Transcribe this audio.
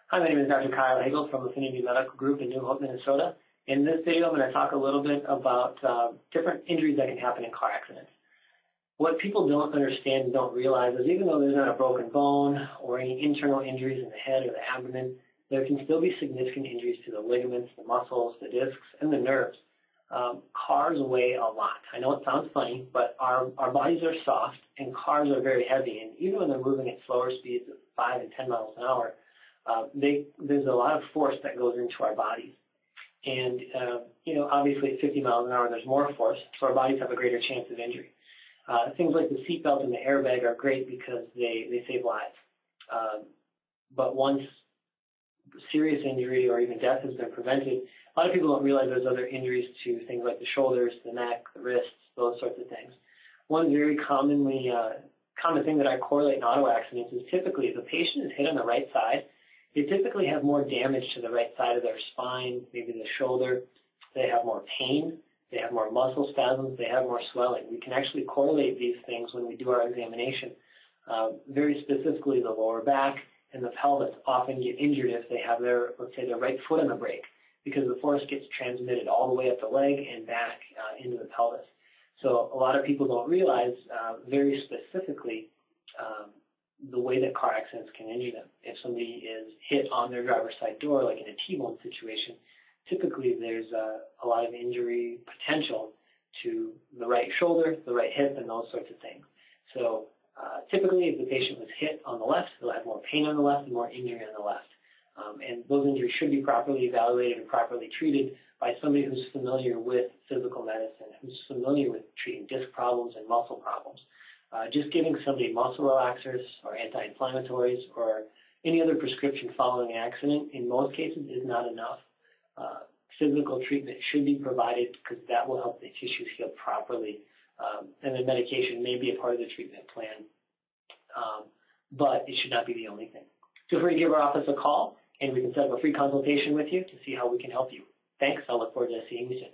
Hi, my name is Dr. Kyle Hagel from Affinity Medical Group in New Hope, Minnesota. In this video, I'm going to talk a little bit about different injuries that can happen in car accidents. What people don't understand and don't realize is even though there's not a broken bone or any internal injuries in the head or the abdomen, there can still be significant injuries to the ligaments, the muscles, the discs, and the nerves. Cars weigh a lot. I know it sounds funny, but our bodies are soft and cars are very heavy. And even when they're moving at slower speeds of 5 and 10 miles an hour, there's a lot of force that goes into our bodies. And, obviously at 50 miles an hour there's more force, so our bodies have a greater chance of injury. Things like the seatbelt and the airbag are great because they save lives. But once serious injury or even death has been prevented, a lot of people don't realize there's other injuries to things like the shoulders, the neck, the wrists, those sorts of things. One very common thing that I correlate in auto accidents is typically if a patient is hit on the right side, they typically have more damage to the right side of their spine, maybe the shoulder. They have more pain. They have more muscle spasms. They have more swelling. We can actually correlate these things when we do our examination. Very specifically, the lower back and the pelvis often get injured if they have their, let's say, their right foot on the brake, because the force gets transmitted all the way up the leg and back into the pelvis. So a lot of people don't realize very specifically the way that car accidents can injure them. If somebody is hit on their driver's side door, like in a T-bone situation, typically there's a lot of injury potential to the right shoulder, the right hip, and those sorts of things. So typically if the patient was hit on the left, they'll have more pain on the left and more injury on the left. And those injuries should be properly evaluated and properly treated by somebody who's familiar with physical medicine, who's familiar with treating disc problems and muscle problems. Just giving somebody muscle relaxers or anti-inflammatories or any other prescription following an accident in most cases is not enough. Physical treatment should be provided because that will help the tissues heal properly. And then medication may be a part of the treatment plan, but it should not be the only thing. Feel free to give our office a call, and we can set up a free consultation with you to see how we can help you. Thanks. I look forward to seeing you soon.